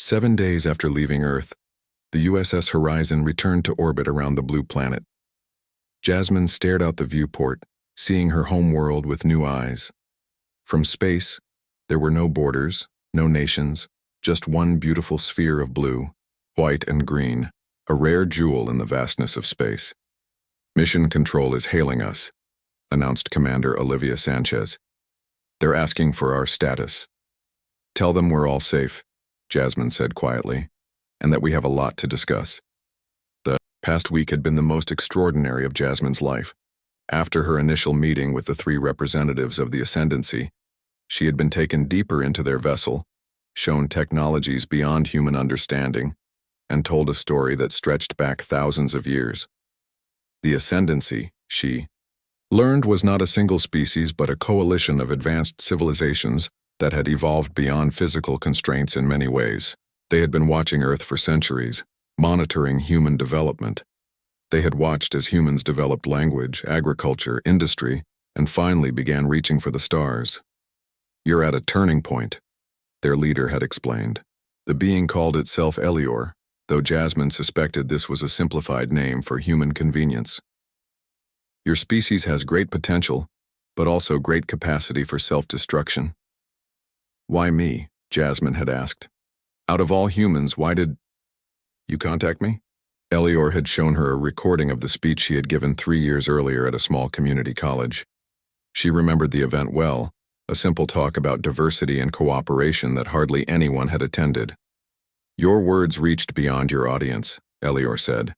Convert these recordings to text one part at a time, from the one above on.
7 days after leaving Earth, the USS Horizon returned to orbit around the blue planet. Jasmine stared out the viewport, seeing her home world with new eyes. From space, there were no borders, no nations, just one beautiful sphere of blue, white and green, a rare jewel in the vastness of space. "Mission Control is hailing us," announced Commander Olivia Sanchez. "They're asking for our status." "Tell them we're all safe," Jasmine said quietly, "and that we have a lot to discuss." The past week had been the most extraordinary of Jasmine's life. After her initial meeting with the 3 representatives of the Ascendancy, she had been taken deeper into their vessel, shown technologies beyond human understanding, and told a story that stretched back thousands of years. The Ascendancy, she learned, was not a single species but a coalition of advanced civilizations that had evolved beyond physical constraints in many ways. They had been watching Earth for centuries, monitoring human development. They had watched as humans developed language, agriculture, industry, and finally began reaching for the stars. "You're at a turning point," their leader had explained. The being called itself Elior, though Jasmine suspected this was a simplified name for human convenience. "Your species has great potential, but also great capacity for self-destruction." "Why me?" Jasmine had asked. "Out of all humans, why did you contact me?" Elior had shown her a recording of the speech she had given 3 years earlier at a small community college. She remembered the event well, a simple talk about diversity and cooperation that hardly anyone had attended. "Your words reached beyond your audience," Elior said.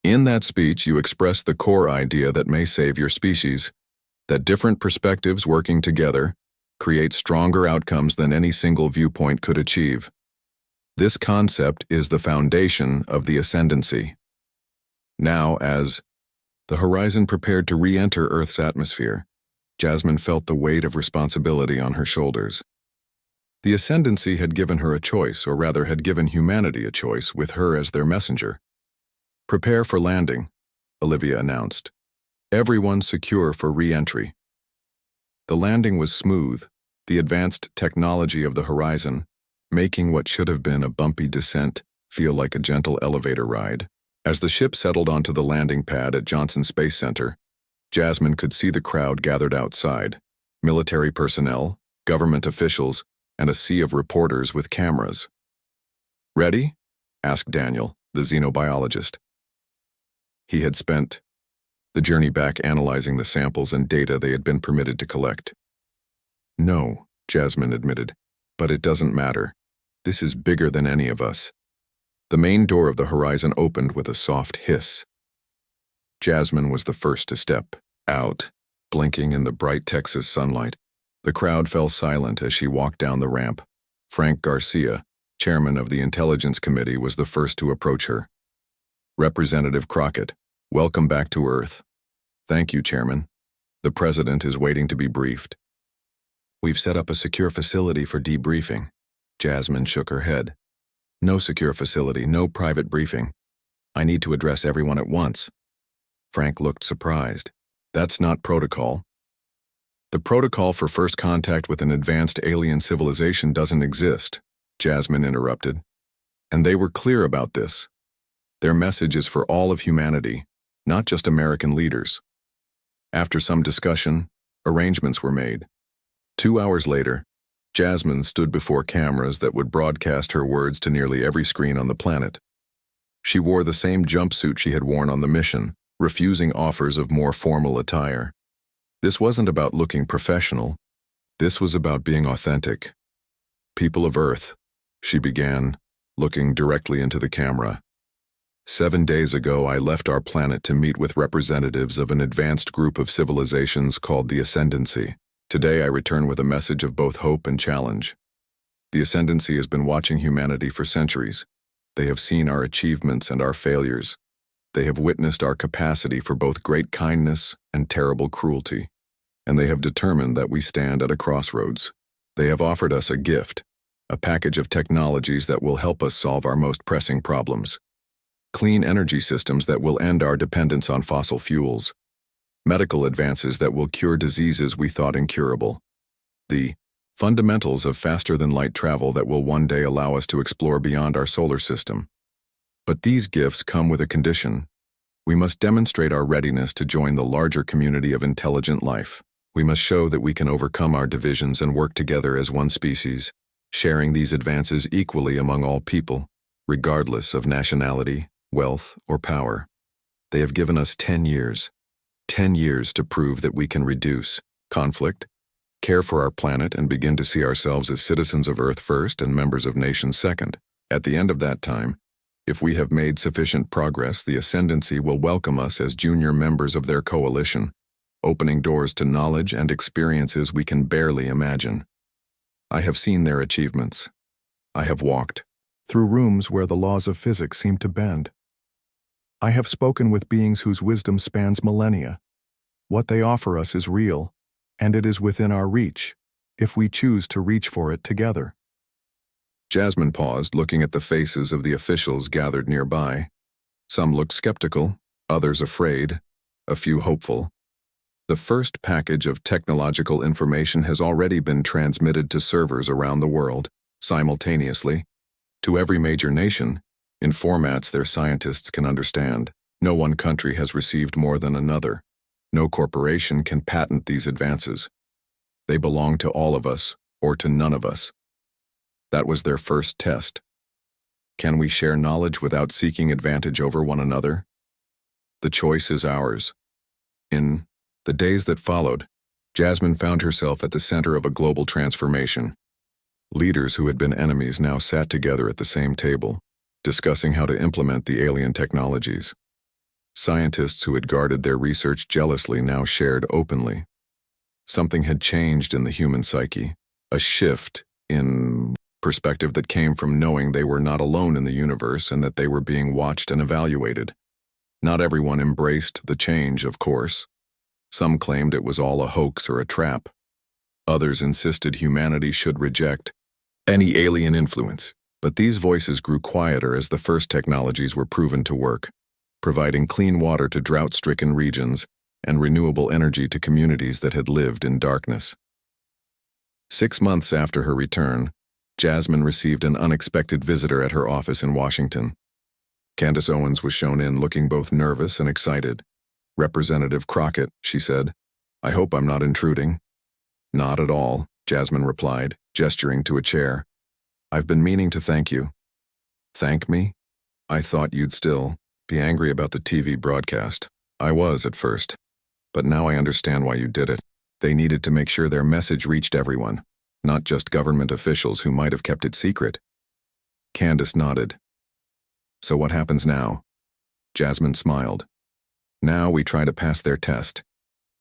"In that speech, you expressed the core idea that may save your species, that different perspectives working together create stronger outcomes than any single viewpoint could achieve. This concept is the foundation of the Ascendancy." Now, as the Horizon prepared to re-enter Earth's atmosphere, Jasmine felt the weight of responsibility on her shoulders. The Ascendancy had given her a choice, or rather had given humanity a choice, with her as their messenger. "Prepare for landing," Olivia announced. "Everyone secure for re-entry." The landing was smooth, the advanced technology of the Horizon making what should have been a bumpy descent feel like a gentle elevator ride. As the ship settled onto the landing pad at Johnson Space Center, Jasmine could see the crowd gathered outside: military personnel, government officials, and a sea of reporters with cameras. "Ready?" asked Daniel, the xenobiologist. He had spent the journey back analyzing the samples and data they had been permitted to collect. "No," Jasmine admitted, "but it doesn't matter. This is bigger than any of us." The main door of the Horizon opened with a soft hiss. Jasmine was the first to step out, blinking in the bright Texas sunlight. The crowd fell silent as she walked down the ramp. Frank Garcia, chairman of the Intelligence Committee, was the first to approach her. "Representative Crockett, welcome back to Earth." "Thank you, Chairman. The President is waiting to be briefed." "We've set up a secure facility for debriefing." Jasmine shook her head. "No secure facility, no private briefing. I need to address everyone at once." Frank looked surprised. "That's not protocol." "The protocol for first contact with an advanced alien civilization doesn't exist," Jasmine interrupted. "And they were clear about this. Their message is for all of humanity, not just American leaders." After some discussion, arrangements were made. 2 hours later, Jasmine stood before cameras that would broadcast her words to nearly every screen on the planet. She wore the same jumpsuit she had worn on the mission, refusing offers of more formal attire. This wasn't about looking professional. This was about being authentic. "People of Earth," she began, looking directly into the camera. "7 days ago, I left our planet to meet with representatives of an advanced group of civilizations called the Ascendancy. Today, I return with a message of both hope and challenge. The Ascendancy has been watching humanity for centuries. They have seen our achievements and our failures. They have witnessed our capacity for both great kindness and terrible cruelty. And they have determined that we stand at a crossroads. They have offered us a gift, a package of technologies that will help us solve our most pressing problems. Clean energy systems that will end our dependence on fossil fuels. Medical advances that will cure diseases we thought incurable. The Fundamentals of faster-than-light travel that will one day allow us to explore beyond our solar system. But these gifts come with a condition. We must demonstrate our readiness to join the larger community of intelligent life. We must show that we can overcome our divisions and work together as one species, sharing these advances equally among all people, regardless of nationality, wealth, or power. They have given us 10 years. 10 years to prove that we can reduce conflict, care for our planet, and begin to see ourselves as citizens of Earth first and members of nations second. At the end of that time, if we have made sufficient progress, the Ascendancy will welcome us as junior members of their coalition, opening doors to knowledge and experiences we can barely imagine. I have seen their achievements. I have walked through rooms where the laws of physics seem to bend. I have spoken with beings whose wisdom spans millennia. What they offer us is real, and it is within our reach, if we choose to reach for it together. Jasmine paused, looking at the faces of the officials gathered nearby. Some looked skeptical, others afraid, a few hopeful. The first package of technological information has already been transmitted to servers around the world, simultaneously, to every major nation, in formats their scientists can understand. No one country has received more than another. No corporation can patent these advances. They belong to all of us, or to none of us. That was their first test. Can we share knowledge without seeking advantage over one another? The choice is ours. In the days that followed, Jasmine found herself at the center of a global transformation. Leaders who had been enemies now sat together at the same table, discussing how to implement the alien technologies. Scientists who had guarded their research jealously now shared openly. Something had changed in the human psyche, a shift in perspective that came from knowing they were not alone in the universe and that they were being watched and evaluated. Not everyone embraced the change, of course. Some claimed it was all a hoax or a trap. Others insisted humanity should reject any alien influence. But these voices grew quieter as the first technologies were proven to work, providing clean water to drought-stricken regions and renewable energy to communities that had lived in darkness. 6 months after her return, Jasmine received an unexpected visitor at her office in Washington. Candace Owens was shown in looking both nervous and excited. "Representative Crockett," she said, "I hope I'm not intruding." "Not at all," Jasmine replied, gesturing to a chair. "I've been meaning to thank you." "Thank me? I thought you'd still be angry about the TV broadcast." "I was at first, but now I understand why you did it. They needed to make sure their message reached everyone, not just government officials who might have kept it secret." Candace nodded. "So what happens now?" Jasmine smiled. "Now we try to pass their test.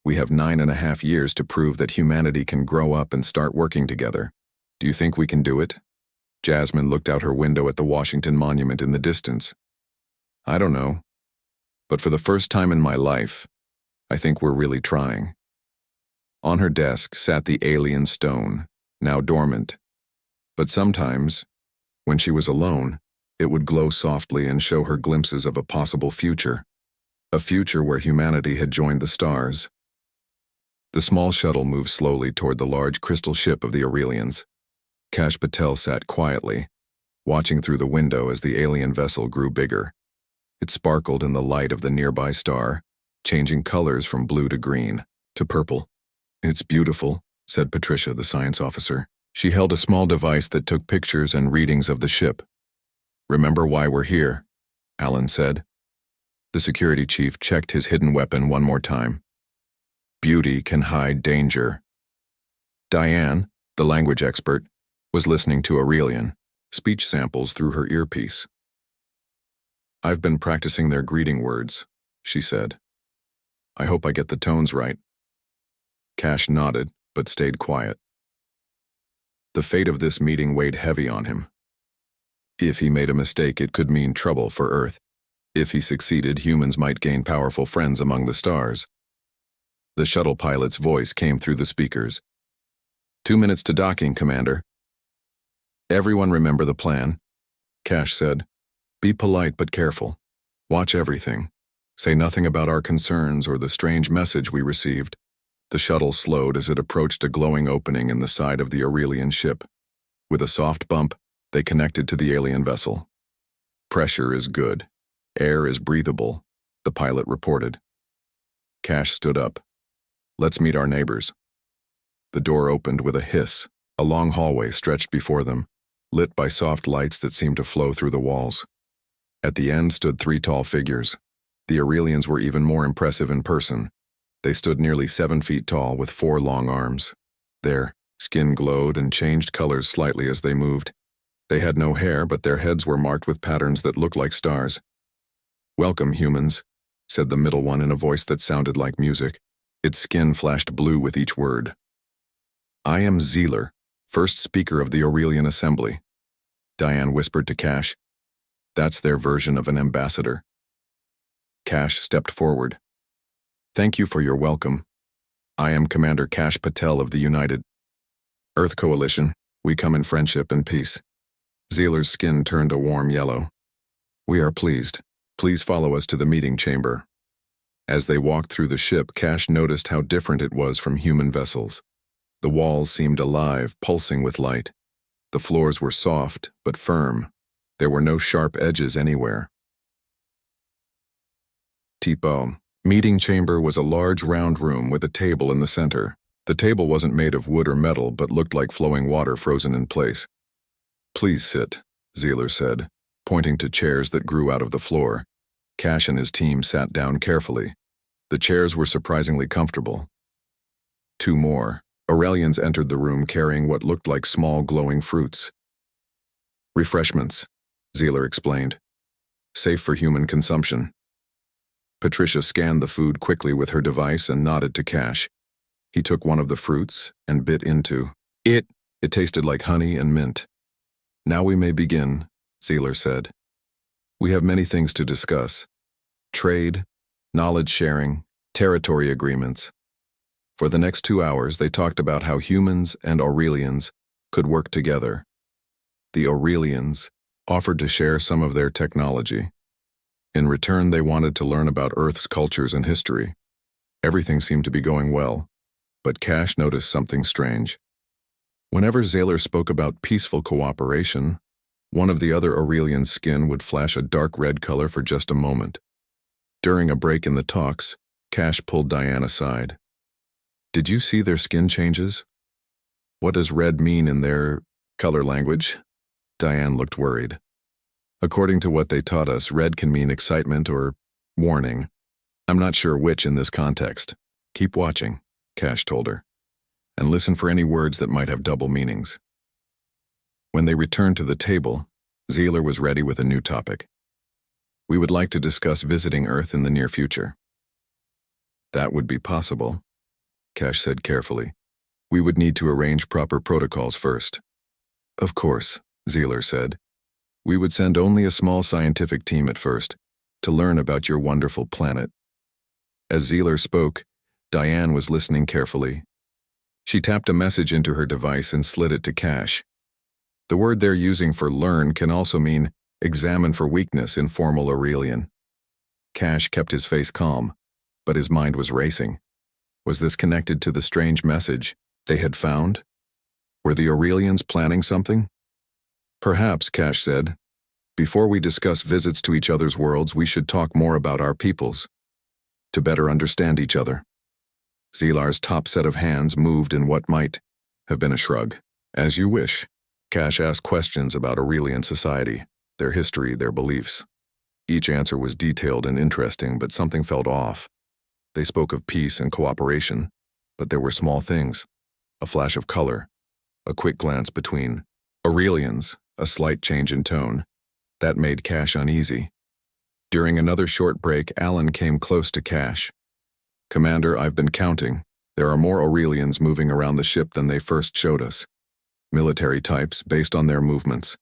We have 9.5 years to prove that humanity can grow up and start working together. Do you think we can do it?" Jasmine looked out her window at the Washington Monument in the distance. "I don't know. But for the first time in my life, I think we're really trying." On her desk sat the alien stone, now dormant. But sometimes, when she was alone, it would glow softly and show her glimpses of a possible future. A future where humanity had joined the stars. The small shuttle moved slowly toward the large crystal ship of the Aurelians. Kash Patel sat quietly, watching through the window as the alien vessel grew bigger. It sparkled in the light of the nearby star, changing colors from blue to green, to purple. "It's beautiful," said Patricia, the science officer. She held a small device that took pictures and readings of the ship. "Remember why we're here," Alan said. The security chief checked his hidden weapon one more time. "Beauty can hide danger." Diane, the language expert, was listening to Aurelian, speech samples through her earpiece. "I've been practicing their greeting words," she said. "I hope I get the tones right." Kash nodded, but stayed quiet. The fate of this meeting weighed heavy on him. If he made a mistake, it could mean trouble for Earth. If he succeeded, humans might gain powerful friends among the stars. The shuttle pilot's voice came through the speakers. 2 minutes to docking, Commander." "Everyone remember the plan," Kash said. "Be polite but careful. Watch everything. Say nothing about our concerns or the strange message we received. The shuttle slowed as it approached a glowing opening in the side of the Aurelian ship. With a soft bump, they connected to the alien vessel. "Pressure is good. Air is breathable," the pilot reported. Kash stood up. "Let's meet our neighbors." The door opened with a hiss. A long hallway stretched before them, lit by soft lights that seemed to flow through the walls. At the end stood 3 tall figures. The Aurelians were even more impressive in person. They stood nearly 7 feet tall with 4 long arms. Their skin glowed and changed colors slightly as they moved. They had no hair, but their heads were marked with patterns that looked like stars. "Welcome, humans," said the middle one in a voice that sounded like music. Its skin flashed blue with each word. "I am Zealer, first speaker of the Aurelian Assembly," Diane whispered to Kash. "That's their version of an ambassador." Kash stepped forward. "Thank you for your welcome. I am Commander Kash Patel of the United Earth Coalition. We come in friendship and peace." Zealer's skin turned a warm yellow. "We are pleased. Please follow us to the meeting chamber." As they walked through the ship, Kash noticed how different it was from human vessels. The walls seemed alive, pulsing with light. The floors were soft, but firm. There were no sharp edges anywhere. Tipo. Meeting chamber was a large round room with a table in the center. The table wasn't made of wood or metal, but looked like flowing water frozen in place. "Please sit," Zealer said, pointing to chairs that grew out of the floor. Kash and his team sat down carefully. The chairs were surprisingly comfortable. 2 more Aurelians entered the room carrying what looked like small glowing fruits. "Refreshments," Zealer explained. "Safe for human consumption." Patricia scanned the food quickly with her device and nodded to Kash. He took one of the fruits and bit into it. It tasted like honey and mint. "Now we may begin," Zealer said. "We have many things to discuss. Trade, knowledge sharing, territory agreements." For the next 2 hours, they talked about how humans and Aurelians could work together. The Aurelians offered to share some of their technology. In return, they wanted to learn about Earth's cultures and history. Everything seemed to be going well, but Kash noticed something strange. Whenever Zealer spoke about peaceful cooperation, one of the other Aurelians' skin would flash a dark red color for just a moment. During a break in the talks, Kash pulled Diane aside. "Did you see their skin changes? What does red mean in their color language?" Diane looked worried. "According to what they taught us, red can mean excitement or warning. I'm not sure which in this context. Keep watching," Kash told her, "and listen for any words that might have double meanings." When they returned to the table, Zealer was ready with a new topic. "We would like to discuss visiting Earth in the near future." "That would be possible," Kash said carefully. "We would need to arrange proper protocols first." "Of course," Zealer said. "We would send only a small scientific team at first, to learn about your wonderful planet." As Zealer spoke, Diane was listening carefully. She tapped a message into her device and slid it to Kash. The word they're using for learn can also mean examine for weakness in formal Aurelian. Kash kept his face calm, but his mind was racing. Was this connected to the strange message they had found? Were the Aurelians planning something? "Perhaps," Kash said. "Before we discuss visits to each other's worlds, we should talk more about our peoples, to better understand each other." Zealer's top set of hands moved in what might have been a shrug. "As you wish." Kash asked questions about Aurelian society, their history, their beliefs. Each answer was detailed and interesting, but something felt off. They spoke of peace and cooperation, but there were small things. A flash of color, a quick glance between Aurelians, a slight change in tone. That made Kash uneasy. During another short break, Alan came close to Kash. "Commander, I've been counting. There are more Aurelians moving around the ship than they first showed us. Military types based on their movements."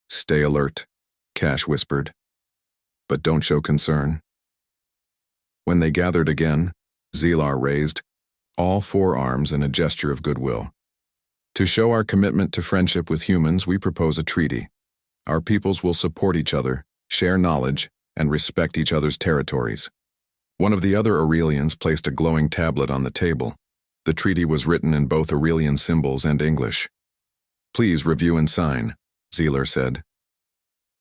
"Stay alert," Kash whispered. "But don't show concern." When they gathered again, Zealer raised all 4 arms in a gesture of goodwill. "To show our commitment to friendship with humans, we propose a treaty. Our peoples will support each other, share knowledge, and respect each other's territories. One of the other Aurelians placed a glowing tablet on the table. The treaty was written in both Aurelian symbols and English. "Please review and sign," Zeeler said.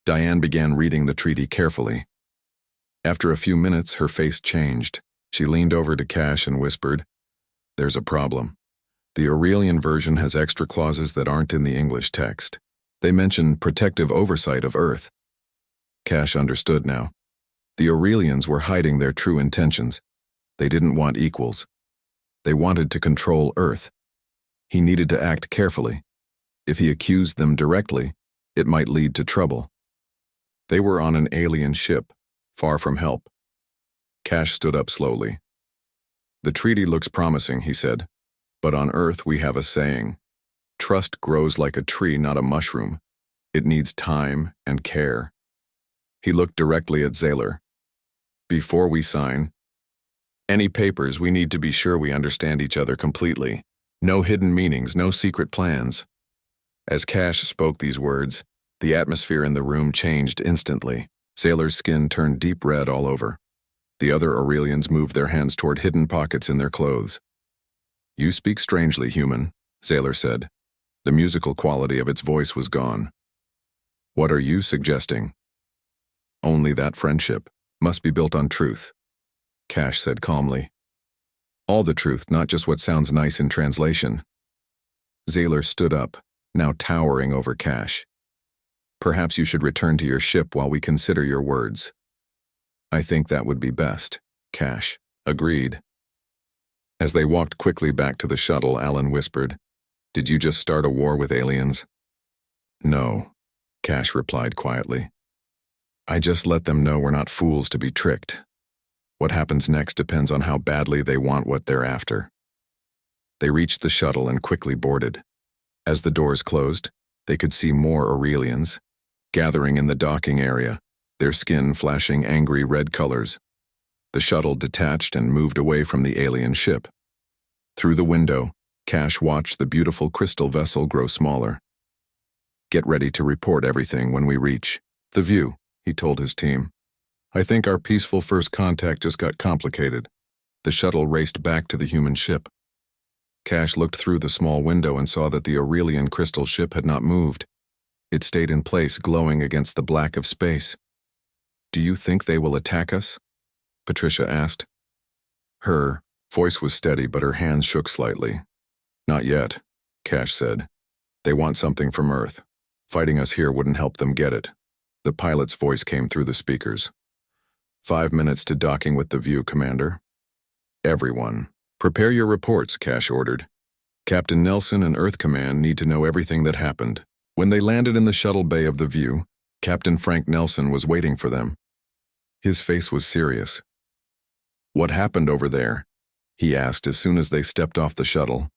Diane began reading the treaty carefully. After a few minutes, her face changed. She leaned over to Kash and whispered, "There's a problem. The Aurelian version has extra clauses that aren't in the English text. They mention protective oversight of Earth." Kash understood now. The Aurelians were hiding their true intentions. They didn't want equals. They wanted to control Earth. He needed to act carefully. If he accused them directly, it might lead to trouble. They were on an alien ship, far from help. Kash stood up slowly. "The treaty looks promising," he said, "but on Earth we have a saying. Trust grows like a tree, not a mushroom. It needs time and care." He looked directly at Zeeler. "Before we sign any papers, we need to be sure we understand each other completely. No hidden meanings, no secret plans." As Kash spoke these words, the atmosphere in the room changed instantly. Zeeler's skin turned deep red all over. The other Aurelians moved their hands toward hidden pockets in their clothes. "You speak strangely, human," Zeeler said. The musical quality of its voice was gone. "What are you suggesting?" "Only that friendship must be built on truth," Kash said calmly. "All the truth, not just what sounds nice in translation." Zeeler stood up, now towering over Kash. "Perhaps you should return to your ship while we consider your words." "I think that would be best," Kash agreed. As they walked quickly back to the shuttle, Alan whispered, "Did you just start a war with aliens?" "No," Kash replied quietly. "I just let them know we're not fools to be tricked. What happens next depends on how badly they want what they're after." They reached the shuttle and quickly boarded. As the doors closed, they could see more Aurelians, gathering in the docking area, their skin flashing angry red colors. The shuttle detached and moved away from the alien ship. Through the window, Kash watched the beautiful crystal vessel grow smaller. "Get ready to report everything when we reach the view," he told his team. "I think our peaceful first contact just got complicated." The shuttle raced back to the human ship. Kash looked through the small window and saw that the Aurelian crystal ship had not moved. It stayed in place, glowing against the black of space. "Do you think they will attack us?" Patricia asked. Her voice was steady, but her hands shook slightly. "Not yet," Kash said. "They want something from Earth. Fighting us here wouldn't help them get it." The pilot's voice came through the speakers. 5 minutes to docking with the view, Commander." "Everyone, prepare your reports," Kash ordered. "Captain Nelson and Earth Command need to know everything that happened." When they landed in the shuttle bay of the view, Captain Frank Nelson was waiting for them. His face was serious. "What happened over there?" he asked as soon as they stepped off the shuttle.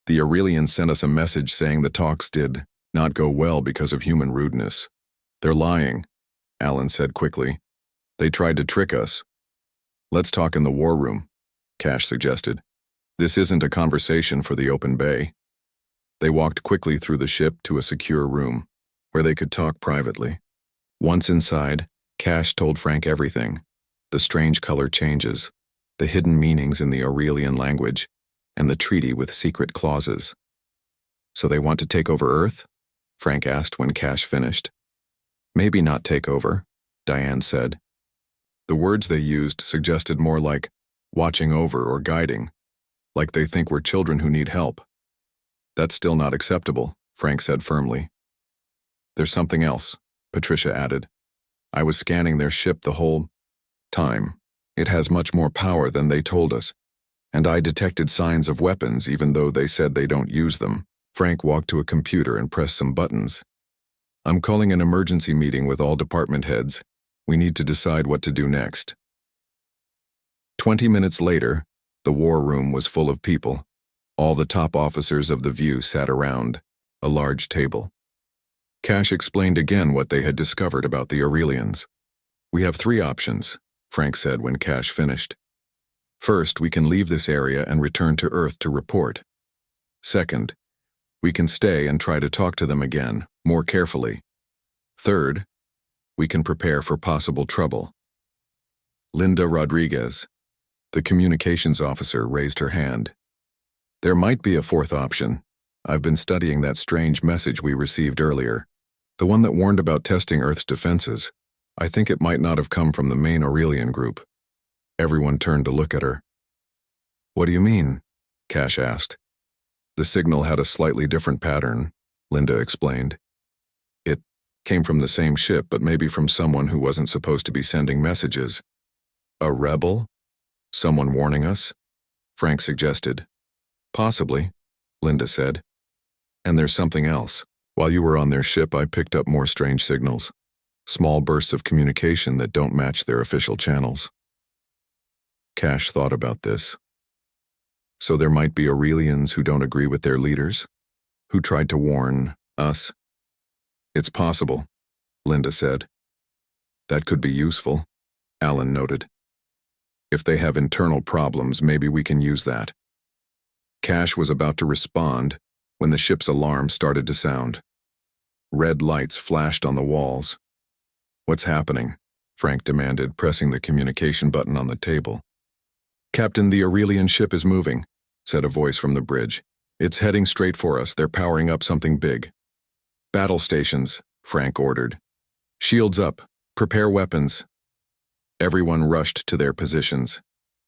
"The Aurelians sent us a message saying the talks did not go well because of human rudeness." "They're lying," Alan said quickly. "They tried to trick us." "Let's talk in the war room," Kash suggested. "This isn't a conversation for the open bay." They walked quickly through the ship to a secure room, where they could talk privately. Once inside, Kash told Frank everything: the strange color changes, the hidden meanings in the Aurelian language, and the treaty with secret clauses. "So they want to take over Earth?" Frank asked when Kash finished. "Maybe not take over," Diane said. The words they used suggested more like watching over or guiding, like they think we're children who need help. "That's still not acceptable," Frank said firmly. "There's something else," Patricia added. "I was scanning their ship the whole time. It has much more power than they told us, and I detected signs of weapons even though they said they don't use them." Frank walked to a computer and pressed some buttons. "I'm calling an emergency meeting with all department heads. We need to decide what to do next." 20 minutes later, the war room was full of people. All the top officers of the View sat around a large table. Kash explained again what they had discovered about the Aurelians. "We have 3 options," Frank said when Kash finished. "First, we can leave this area and return to Earth to report. Second, we can stay and try to talk to them again, more carefully. Third, we can prepare for possible trouble." Linda Rodriguez. The communications officer raised her hand. There might be a fourth option. I've been studying that strange message we received earlier. The one that warned about testing Earth's defenses. I think it might not have come from the main Aurelian group. Everyone turned to look at her. What do you mean? Kash asked. The signal had a slightly different pattern, Linda explained. It came from the same ship, but maybe from someone who wasn't supposed to be sending messages. A rebel? Someone warning us? Frank suggested. Possibly, Linda said. And there's something else. While you were on their ship, I picked up more strange signals. Small bursts of communication that don't match their official channels. Kash thought about this. So there might be Aurelians who don't agree with their leaders? Who tried to warn us? It's possible, Linda said. That could be useful, Alan noted. If they have internal problems, maybe we can use that. Kash was about to respond when the ship's alarm started to sound. Red lights flashed on the walls. What's happening? Frank demanded, pressing the communication button on the table. Captain, the Aurelian ship is moving, said a voice from the bridge. It's heading straight for us. They're powering up something big. Battle stations, Frank ordered. Shields up. Prepare weapons. Everyone rushed to their positions.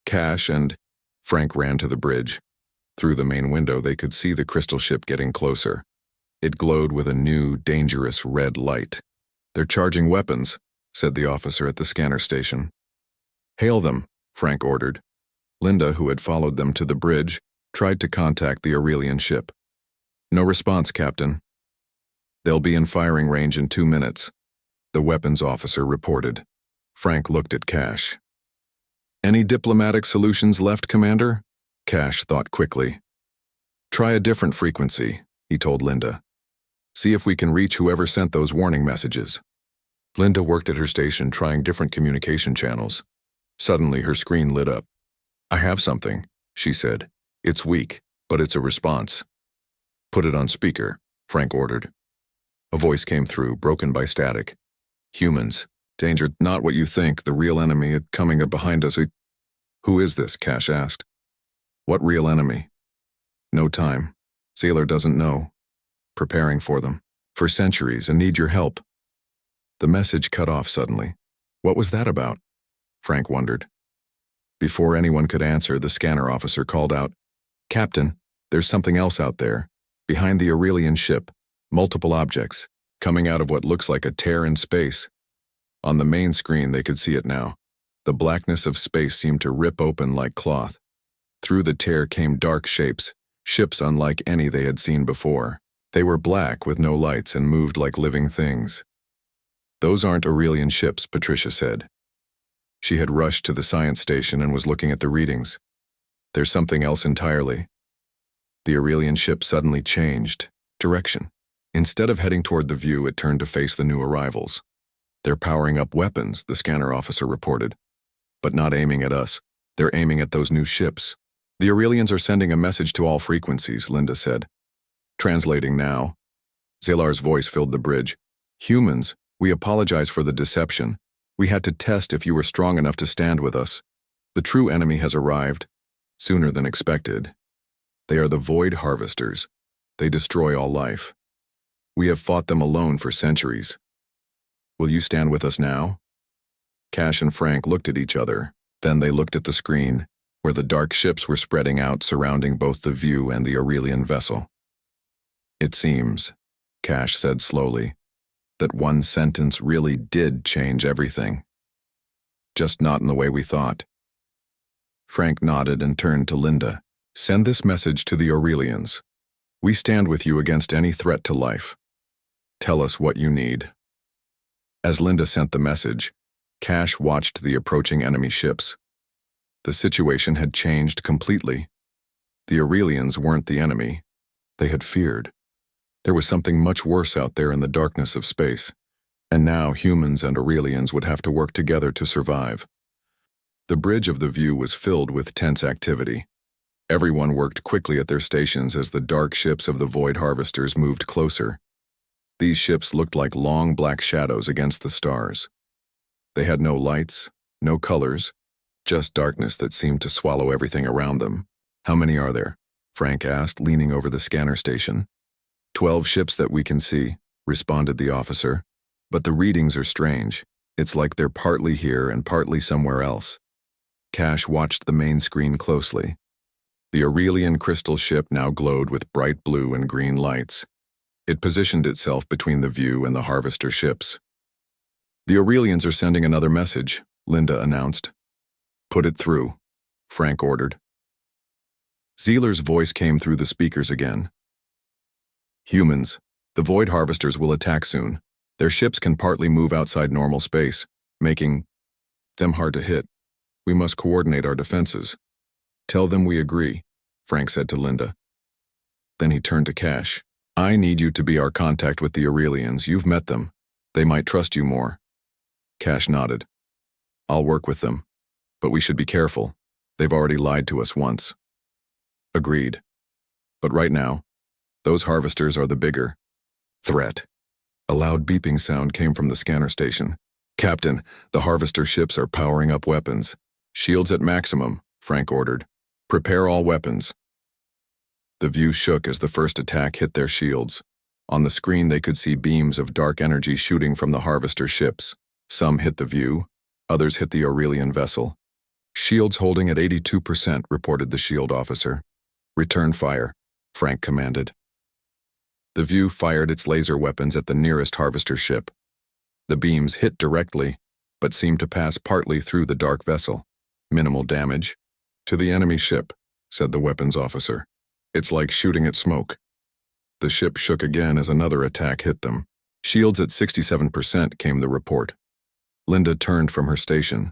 Kash and Frank ran to the bridge. Through the main window, they could see the crystal ship getting closer. It glowed with a new, dangerous red light. They're charging weapons, said the officer at the scanner station. Hail them, Frank ordered. Linda, who had followed them to the bridge, tried to contact the Aurelian ship. No response, Captain. They'll be in firing range in 2 minutes, the weapons officer reported. Frank looked at Kash. Any diplomatic solutions left, Commander? Kash thought quickly. Try a different frequency, he told Linda. See if we can reach whoever sent those warning messages. Linda worked at her station trying different communication channels. Suddenly her screen lit up. I have something, she said. It's weak, but it's a response. Put it on speaker, Frank ordered. A voice came through, broken by static. Humans. Danger, not what you think, the real enemy coming up behind us. Who is this? Kash asked. What real enemy? No time. Sailor doesn't know. Preparing for them. For centuries and need your help. The message cut off suddenly. What was that about? Frank wondered. Before anyone could answer, the scanner officer called out, Captain, there's something else out there. Behind the Aurelian ship. Multiple objects. Coming out of what looks like a tear in space. On the main screen they could see it now. The blackness of space seemed to rip open like cloth. Through the tear came dark shapes, ships unlike any they had seen before. They were black with no lights and moved like living things. Those aren't Aurelian ships, Patricia said. She had rushed to the science station and was looking at the readings. There's something else entirely. The Aurelian ship suddenly changed direction. Instead of heading toward the view, it turned to face the new arrivals. They're powering up weapons, the scanner officer reported. But not aiming at us. They're aiming at those new ships. The Aurelians are sending a message to all frequencies, Linda said. Translating now. Zalar's voice filled the bridge. Humans, we apologize for the deception. We had to test if you were strong enough to stand with us. The true enemy has arrived. Sooner than expected. They are the Void Harvesters. They destroy all life. We have fought them alone for centuries. Will you stand with us now? Kash and Frank looked at each other. Then they looked at the screen, where the dark ships were spreading out, surrounding both the view and the Aurelian vessel. It seems, Kash said slowly, that one sentence really did change everything. Just not in the way we thought. Frank nodded and turned to Linda. Send this message to the Aurelians. We stand with you against any threat to life. Tell us what you need. As Linda sent the message, Kash watched the approaching enemy ships. The situation had changed completely. The Aurelians weren't the enemy. They had feared. There was something much worse out there in the darkness of space, and now humans and Aurelians would have to work together to survive. The bridge of the view was filled with tense activity. Everyone worked quickly at their stations as the dark ships of the Void Harvesters moved closer. These ships looked like long black shadows against the stars. They had no lights, No colors, just darkness that seemed to swallow everything around them. How many are there? Frank asked, leaning over the scanner station. 12 ships that we can see, responded the officer. But the readings are strange. It's like they're partly here and partly somewhere else. Kash watched the main screen closely. The Aurelian crystal ship now glowed with bright blue and green lights. It positioned itself between the View and the Harvester ships. The Aurelians are sending another message, Linda announced. Put it through, Frank ordered. Zeeler's voice came through the speakers again. Humans, the Void Harvesters will attack soon. Their ships can partly move outside normal space, making them hard to hit. We must coordinate our defenses. Tell them we agree, Frank said to Linda. Then he turned to Kash. I need you to be our contact with the Aurelians. You've met them. They might trust you more. Kash nodded. I'll work with them. But we should be careful. They've already lied to us once. Agreed. But right now, those harvesters are the bigger threat. A loud beeping sound came from the scanner station. Captain, the harvester ships are powering up weapons. Shields at maximum, Frank ordered. Prepare all weapons. The View shook as the first attack hit their shields. On the screen they could see beams of dark energy shooting from the harvester ships. Some hit the View, others hit the Aurelian vessel. Shields holding at 82%, reported the shield officer. Return fire, Frank commanded. The View fired its laser weapons at the nearest harvester ship. The beams hit directly, but seemed to pass partly through the dark vessel. Minimal damage. To the enemy ship, said the weapons officer. It's like shooting at smoke. The ship shook again as another attack hit them. Shields at 67%, came the report. Linda turned from her station.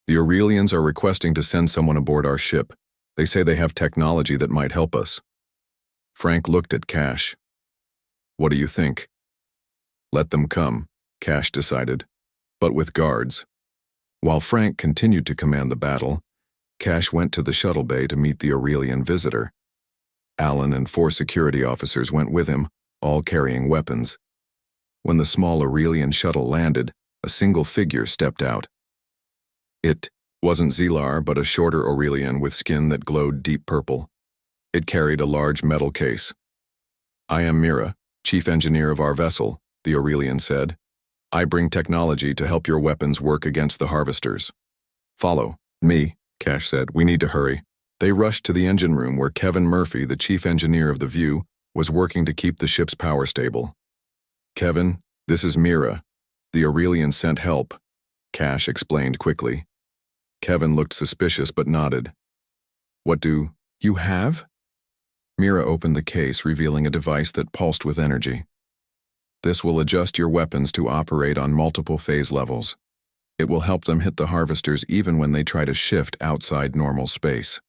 The Aurelians are requesting to send someone aboard our ship. They say they have technology that might help us. Frank looked at Kash. What do you think? Let them come, Kash decided, but with guards. While Frank continued to command the battle, Kash went to the shuttle bay to meet the Aurelian visitor. Alan and 4 security officers went with him, all carrying weapons. When the small Aurelian shuttle landed, a single figure stepped out. It wasn't Zeeler, but a shorter Aurelian with skin that glowed deep purple. It carried a large metal case. I am Mira, chief engineer of our vessel, the Aurelian said. I bring technology to help your weapons work against the harvesters. Follow me, Kash said. We need to hurry. They rushed to the engine room where Kevin Murphy, the chief engineer of the View, was working to keep the ship's power stable. Kevin, this is Mira. The Aurelian sent help, Kash explained quickly. Kevin looked suspicious but nodded. What do you have? Mira opened the case, revealing a device that pulsed with energy. This will adjust your weapons to operate on multiple phase levels. It will help them hit the harvesters even when they try to shift outside normal space.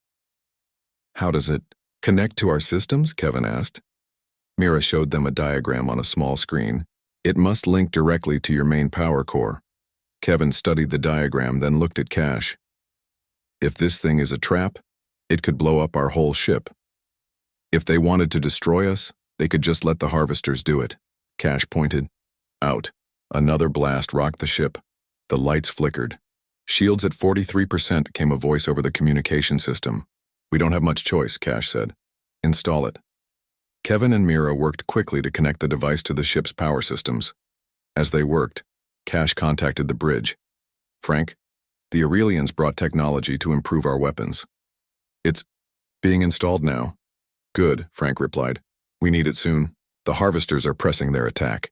How does it connect to our systems? Kevin asked. Mira showed them a diagram on a small screen. It must link directly to your main power core. Kevin studied the diagram, then looked at Kash. If this thing is a trap, it could blow up our whole ship. If they wanted to destroy us, they could just let the harvesters do it. Kash pointed. Out. Another blast rocked the ship. The lights flickered. Shields at 43%, came a voice over the communication system. We don't have much choice, Kash said. Install it. Kevin and Mira worked quickly to connect the device to the ship's power systems. As they worked, Kash contacted the bridge. Frank, the Aurelians brought technology to improve our weapons. It's being installed now. Good, Frank replied. We need it soon. The harvesters are pressing their attack.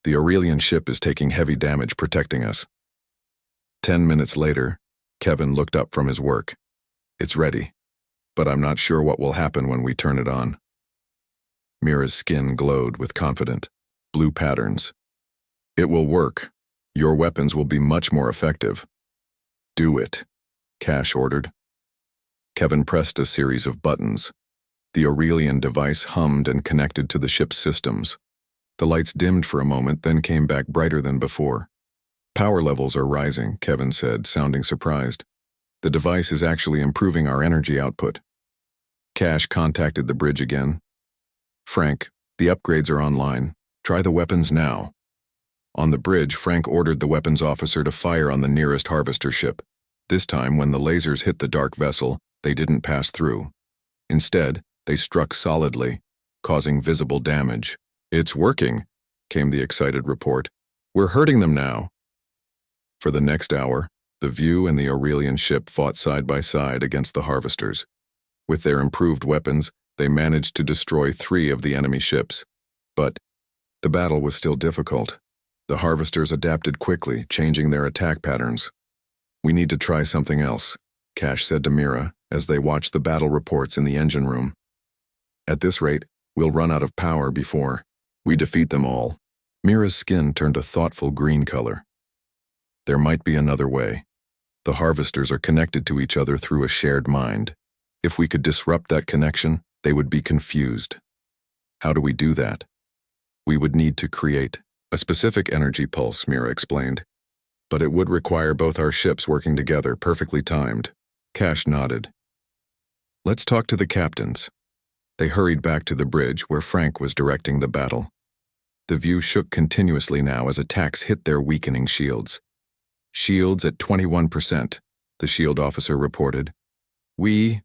The Aurelian ship is taking heavy damage protecting us. 10 minutes later, Kevin looked up from his work. It's ready, but I'm not sure what will happen when we turn it on. Mira's skin glowed with confident blue patterns. It will work. Your weapons will be much more effective. Do it, Kash ordered. Kevin pressed a series of buttons. The Aurelian device hummed and connected to the ship's systems. The lights dimmed for a moment, then came back brighter than before. Power levels are rising, Kevin said, sounding surprised. The device is actually improving our energy output. Kash contacted the bridge again. Frank, the upgrades are online. Try the weapons now. On the bridge, Frank ordered the weapons officer to fire on the nearest harvester ship. This time, when the lasers hit the dark vessel, they didn't pass through. Instead, they struck solidly, causing visible damage. "It's working," came the excited report. "We're hurting them now." For the next hour, the View and the Aurelian ship fought side by side against the harvesters. With their improved weapons, they managed to destroy 3 of the enemy ships. But the battle was still difficult. The harvesters adapted quickly, changing their attack patterns. "We need to try something else," Kash said to Mira as they watched the battle reports in the engine room. "At this rate, we'll run out of power before we defeat them all." Mira's skin turned a thoughtful green color. "There might be another way. The harvesters are connected to each other through a shared mind. If we could disrupt that connection, they would be confused. How do we do that?" "We would need to create a specific energy pulse," Mira explained. "But it would require both our ships working together, perfectly timed." Kash nodded. "Let's talk to the captains." They hurried back to the bridge where Frank was directing the battle. The View shook continuously now as attacks hit their weakening shields. "Shields at 21%, the shield officer reported. "We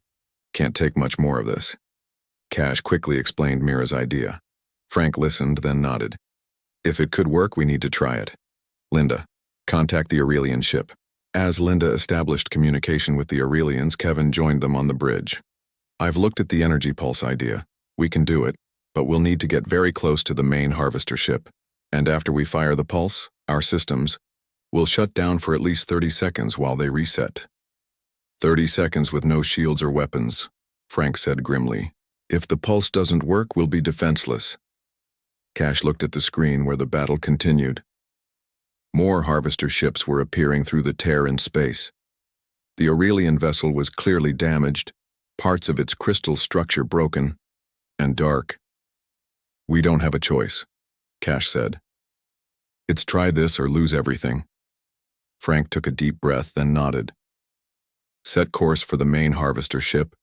can't take much more of this." Kash quickly explained Mira's idea. Frank listened, then nodded. "If it could work, we need to try it. Linda, contact the Aurelian ship." As Linda established communication with the Aurelians, Kevin joined them on the bridge. "I've looked at the energy pulse idea. We can do it, but we'll need to get very close to the main harvester ship. And after we fire the pulse, our systems will shut down for at least 30 seconds while they reset." 30 seconds with no shields or weapons," Frank said grimly. "If the pulse doesn't work, we'll be defenseless." Kash looked at the screen where the battle continued. More harvester ships were appearing through the tear in space. The Aurelian vessel was clearly damaged, parts of its crystal structure broken, and dark. "We don't have a choice," Kash said. "It's try this or lose everything." Frank took a deep breath, then nodded. "Set course for the main harvester ship.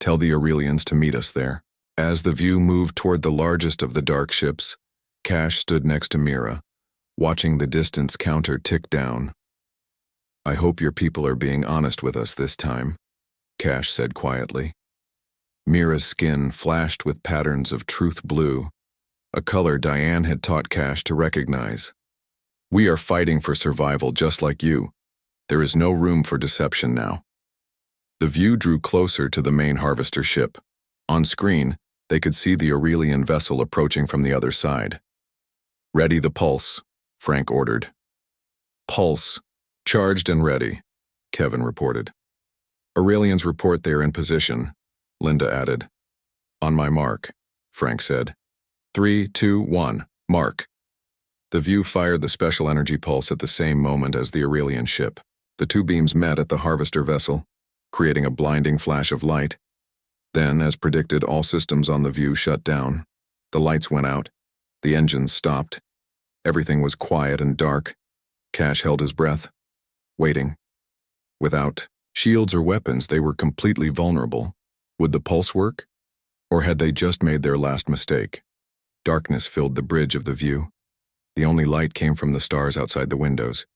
Tell the Aurelians to meet us there." As the View moved toward the largest of the dark ships, Kash stood next to Mira, watching the distance counter tick down. "I hope your people are being honest with us this time," Kash said quietly. Mira's skin flashed with patterns of truth blue, a color Diane had taught Kash to recognize. "We are fighting for survival just like you. There is no room for deception now." The View drew closer to the main harvester ship. On screen, they could see the Aurelian vessel approaching from the other side. "Ready the pulse," Frank ordered. "Pulse, charged and ready," Kevin reported. "Aurelians report they are in position," Linda added. "On my mark," Frank said. 3, 2, 1, mark." The View fired the special energy pulse at the same moment as the Aurelian ship. The 2 beams met at the harvester vessel, creating a blinding flash of light. Then, as predicted, all systems on the View shut down. The lights went out. The engines stopped. Everything was quiet and dark. Kash held his breath, waiting. Without shields or weapons, they were completely vulnerable. Would the pulse work? Or had they just made their last mistake? Darkness filled the bridge of the View. The only light came from the stars outside the windows.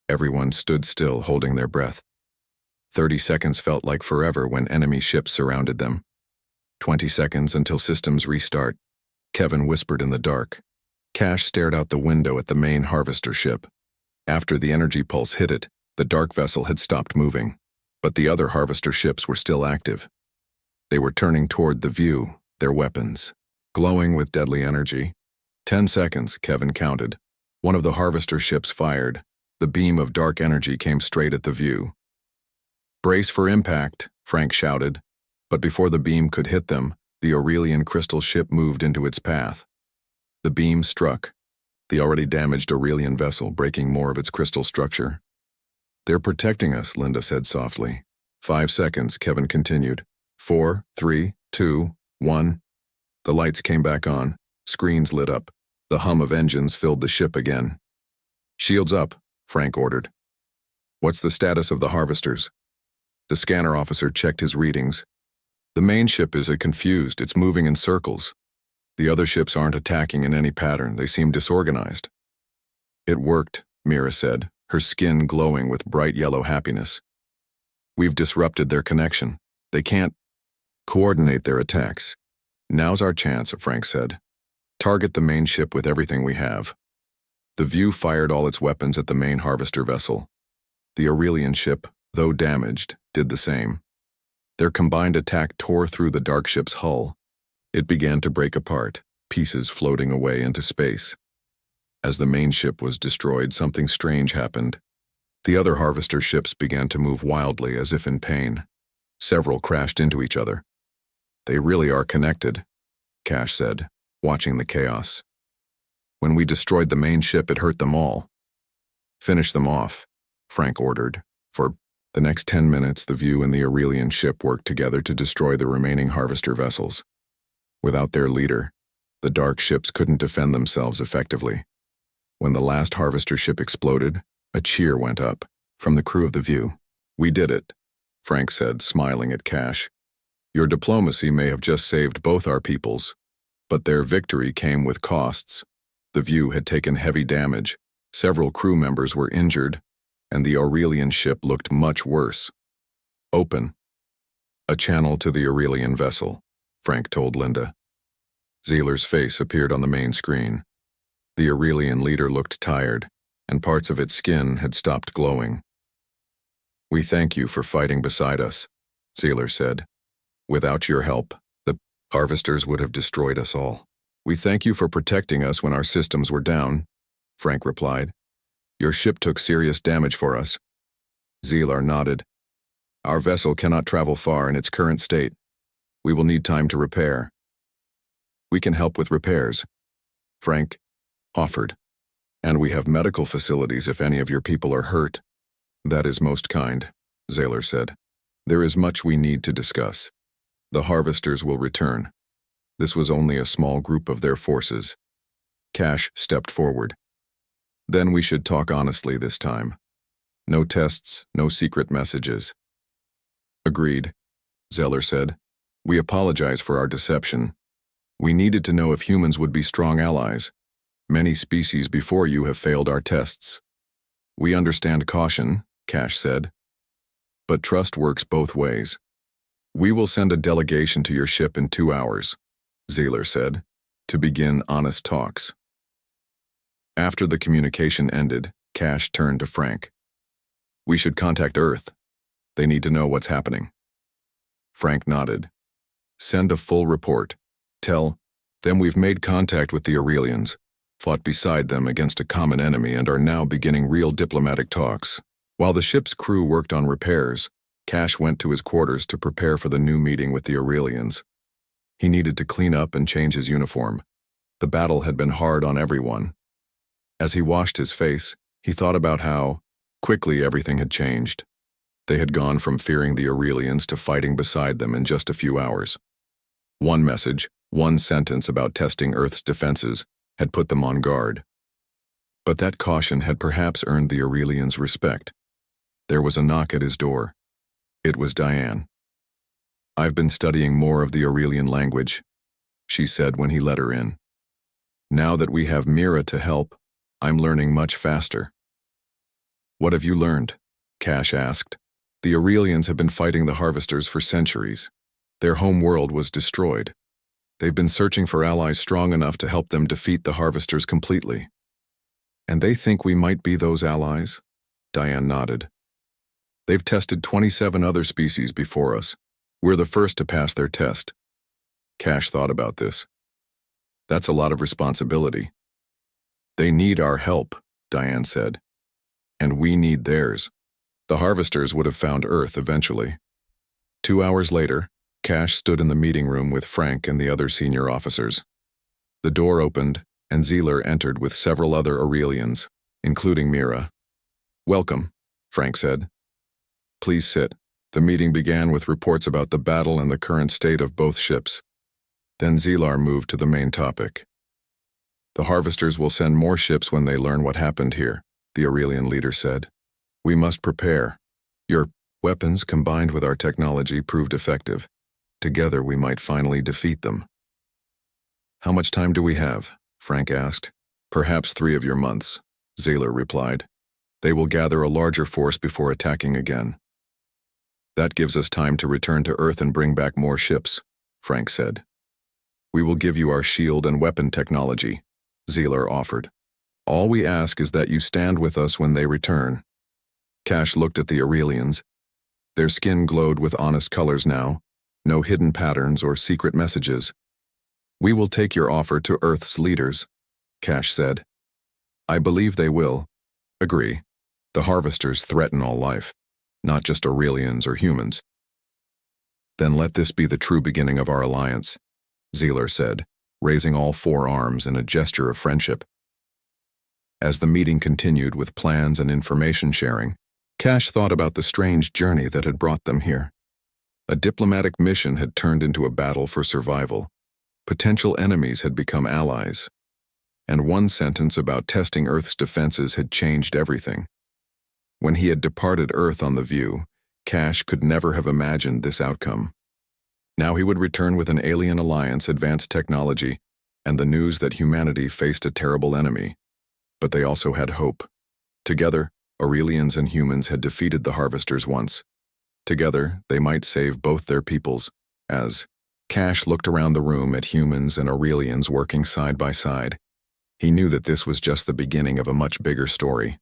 Everyone stood still, holding their breath. 30 seconds felt like forever when enemy ships surrounded them. 20 seconds until systems restart. Kevin whispered in the dark. Kash stared out the window at the main harvester ship. After the energy pulse hit it, the dark vessel had stopped moving. But the other harvester ships were still active. They were turning toward the View, their weapons glowing with deadly energy. 10 seconds, Kevin counted. One of the harvester ships fired. The beam of dark energy came straight at the View. "Brace for impact," Frank shouted. But before the beam could hit them, the Aurelian crystal ship moved into its path. The beam struck the already damaged Aurelian vessel, breaking more of its crystal structure. "They're protecting us," Linda said softly. 5 seconds, Kevin continued. 4, 3, 2, 1. The lights came back on. Screens lit up. The hum of engines filled the ship again. "Shields up," Frank ordered. "What's the status of the harvesters?" The scanner officer checked his readings. "The main ship is confused. It's moving in circles. The other ships aren't attacking in any pattern. They seem disorganized." It worked, Mira said, her skin glowing with bright yellow happiness. We've disrupted their connection. They can't coordinate their attacks. Now's our chance, Frank said. Target the main ship with everything we have. The View fired all its weapons at the main harvester vessel. The Aurelian ship, though damaged, did the same. Their combined attack tore through the dark ship's hull. It began to break apart, pieces floating away into space. As the main ship was destroyed, something strange happened. The other harvester ships began to move wildly as if in pain. Several crashed into each other. They really are connected, Kash said, watching the chaos. When we destroyed the main ship, it hurt them all. Finish them off, Frank ordered. For the next 10 minutes, the View and the Aurelian ship worked together to destroy the remaining harvester vessels. Without their leader, the dark ships couldn't defend themselves effectively. When the last harvester ship exploded, a cheer went up from the crew of the View. We did it, Frank said, smiling at Kash. Your diplomacy may have just saved both our peoples, but their victory came with costs. The View had taken heavy damage, several crew members were injured, and the Aurelian ship looked much worse. Open. A channel to the Aurelian vessel, Frank told Linda. Zeeler's face appeared on the main screen. The Aurelian leader looked tired, and parts of its skin had stopped glowing. We thank you for fighting beside us, Zeeler said. Without your help, the harvesters would have destroyed us all. We thank you for protecting us when our systems were down, Frank replied. Your ship took serious damage for us. Zeeler nodded. Our vessel cannot travel far in its current state. We will need time to repair. We can help with repairs, Frank offered. And we have medical facilities if any of your people are hurt. That is most kind, Zeeler said. There is much we need to discuss. The harvesters will return. This was only a small group of their forces. Kash stepped forward. Then we should talk honestly this time. No tests, no secret messages. Agreed, Zeeler said. We apologize for our deception. We needed to know if humans would be strong allies. Many species before you have failed our tests. We understand caution, Kash said. But trust works both ways. We will send a delegation to your ship in 2 hours, Zeeler said, to begin honest talks. After the communication ended, Kash turned to Frank. We should contact Earth. They need to know what's happening. Frank nodded. Send a full report. Tell them we've made contact with the Aurelians, fought beside them against a common enemy, and are now beginning real diplomatic talks. While the ship's crew worked on repairs, Kash went to his quarters to prepare for the new meeting with the Aurelians. He needed to clean up and change his uniform. The battle had been hard on everyone. As he washed his face, he thought about how quickly everything had changed. They had gone from fearing the Aurelians to fighting beside them in just a few hours. One message, one sentence about testing Earth's defenses, had put them on guard. But that caution had perhaps earned the Aurelians' respect. There was a knock at his door. It was Diane. I've been studying more of the Aurelian language, she said when he let her in. Now that we have Mira to help, I'm learning much faster. What have you learned? Kash asked. The Aurelians have been fighting the harvesters for centuries. Their home world was destroyed. They've been searching for allies strong enough to help them defeat the harvesters completely. And they think we might be those allies? Diane nodded. They've tested 27 other species before us. We're the first to pass their test. Kash thought about this. That's a lot of responsibility. They need our help, Diane said. And we need theirs. The harvesters would have found Earth eventually. 2 hours later, Kash stood in the meeting room with Frank and the other senior officers. The door opened, and Zeeler entered with several other Aurelians, including Mira. Welcome, Frank said. Please sit. The meeting began with reports about the battle and the current state of both ships. Then Zeeler moved to the main topic. The harvesters will send more ships when they learn what happened here, the Aurelian leader said. We must prepare. Your weapons combined with our technology proved effective. Together we might finally defeat them. How much time do we have? Frank asked. Perhaps 3 of your months, Zayler replied. They will gather a larger force before attacking again. That gives us time to return to Earth and bring back more ships, Frank said. We will give you our shield and weapon technology, Zayler offered. All we ask is that you stand with us when they return. Kash looked at the Aurelians. Their skin glowed with honest colors now, no hidden patterns or secret messages. We will take your offer to Earth's leaders, Kash said. I believe they will. Agree. The harvesters threaten all life, not just Aurelians or humans. Then let this be the true beginning of our alliance, Zayler said, raising all four arms in a gesture of friendship. As the meeting continued with plans and information sharing, Kash thought about the strange journey that had brought them here. A diplomatic mission had turned into a battle for survival. Potential enemies had become allies. And one sentence about testing Earth's defenses had changed everything. When he had departed Earth on the View, Kash could never have imagined this outcome. Now he would return with an alien alliance, advanced technology, and the news that humanity faced a terrible enemy. But they also had hope. Together, Aurelians and humans had defeated the harvesters once. Together, they might save both their peoples, as Kash looked around the room at humans and Aurelians working side by side. He knew that this was just the beginning of a much bigger story.